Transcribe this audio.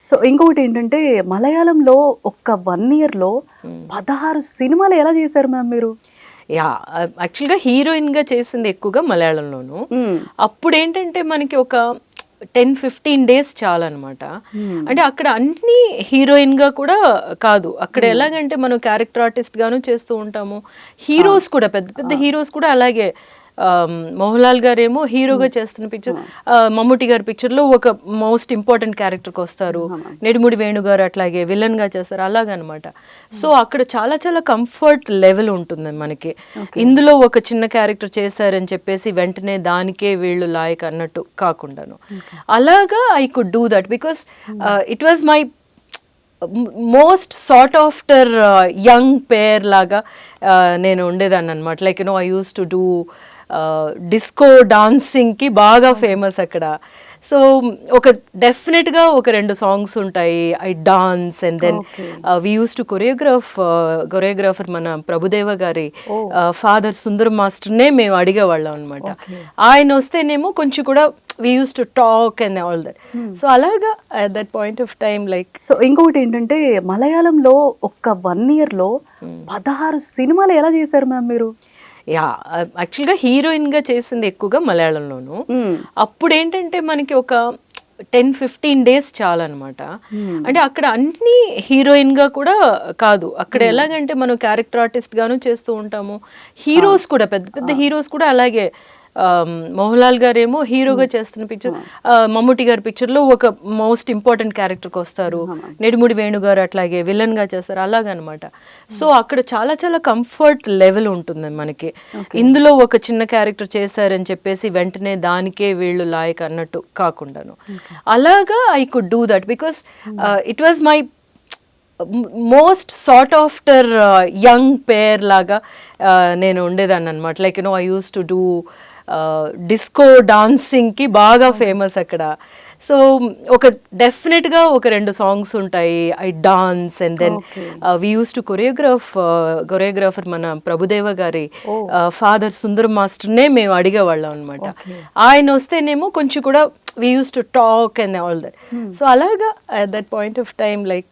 So ఇంకొకటి ఏంటంటే మలయాళంలో ఒక్క 1 ఇయర్‌లో 16 సినిమాలు ఎలా చేశారు మ్యామ్ మీరు? యాహ్! యాక్చువల్‌గా హీరోయిన్‌గా చేసింది ఎక్కువగా మలయాళంలోను. హ్మ్. అప్పుడేంటంటే మనకి ఒక 10, 15 డేస్ చాలనమాట. అంటే అక్కడ అన్నీ హీరోయిన్‌గా కూడా కాదు. అక్కడ ఎలాగంటే మనం క్యారెక్టర్ ఆర్టిస్ట్‌గాను చేస్తూ ఉంటాము. హీరోస్ కూడా పెద్ద పెద్ద హీరోస్ కూడా అలాగే మోహన్ లాల్ గారేమో హీరోగా చేస్తున్న పిక్చర్, మమ్ముట్టి గారి పిక్చర్‌లో ఒక మోస్ట్ ఇంపార్టెంట్ క్యారెక్టర్‌కి వస్తారు. నెడుముడి వేణు గారు అట్లాగే విలన్‌గా చేస్తారు అలాగనమాట. సో అక్కడ చాలా చాలా కంఫర్ట్ లెవెల్ ఉంటుంది మనకి. ఇందులో ఒక చిన్న క్యారెక్టర్ చేశారని చెప్పేసి వెంటనే దానికే వీళ్ళు లాయక్ అన్నట్టు కాకుండాను. అలాగా I could do that because it was my most sought after young pair లాగా నేను ఉండేదాన్ని అనమాట. Like I used to do disco డాన్సింగ్కి బాగా ఫేమస్ అక్కడ. సో ఒక డెఫినెట్గా ఒక 2 సాంగ్స్ ఉంటాయి. I dance and then we use to choreographer మన ప్రభుదేవ గారి ఫాదర్ సుందర్ మాస్టర్నే మేము అడిగేవాళ్ళం అనమాట. ఆయన వస్తేనేమో కొంచెం కూడా we use to talk and all that. So అలాగా at that point of time like. So ఇంకొకటి ఏంటంటే మలయాళంలో ఒక్క 1 ఇయర్‌లో 16 సినిమాలు ఎలా చేశారు మ్యామ్ మీరు? యాహ్! యాక్చువల్‌గా హీరోయిన్‌గా చేసింది ఎక్కువగా మలయాళంలోను. అప్పుడేంటంటే మనకి ఒక 10, 15 డేస్ చాలనమాట. అంటే అక్కడ అన్నీ హీరోయిన్‌గా కూడా కాదు. అక్కడ ఎలాగంటే మనం క్యారెక్టర్ ఆర్టిస్ట్‌గాను చేస్తూ ఉంటాము. హీరోస్ కూడా పెద్ద పెద్ద హీరోస్ కూడా అలాగే మోహన్ లాల్ గారేమో హీరోగా చేస్తున్న పిక్చర్, మమ్ముట్టి గారి పిక్చర్‌లో ఒక మోస్ట్ ఇంపార్టెంట్ క్యారెక్టర్‌కి వస్తారు. నెడుముడి వేణు గారు అట్లాగే విలన్‌గా చేస్తారు అలాగనమాట. సో అక్కడ చాలా చాలా కంఫర్ట్ లెవెల్ ఉంటుంది మనకి. ఇందులో ఒక చిన్న క్యారెక్టర్ చేశారని చెప్పేసి వెంటనే దానికే వీళ్ళు లాయక్ అన్నట్టు కాకుండాను. అలాగా I could do that because it was my most sought after young pair లాగా నేను ఉండేదాన్ని అనమాట. Like I used to do disco డాన్సింగ్కి బాగా ఫేమస్ అక్కడ. సో ఒక డెఫినెట్గా ఒక 2 సాంగ్స్ ఉంటాయి. I dance and then we use to choreographer మన ప్రభుదేవ గారి ఫాదర్ సుందర్ మాస్టర్నే మేము అడిగేవాళ్ళం అనమాట. ఆయన వస్తేనేమో కొంచెం కూడా we use to talk and all that. So అలాగా at that point of time like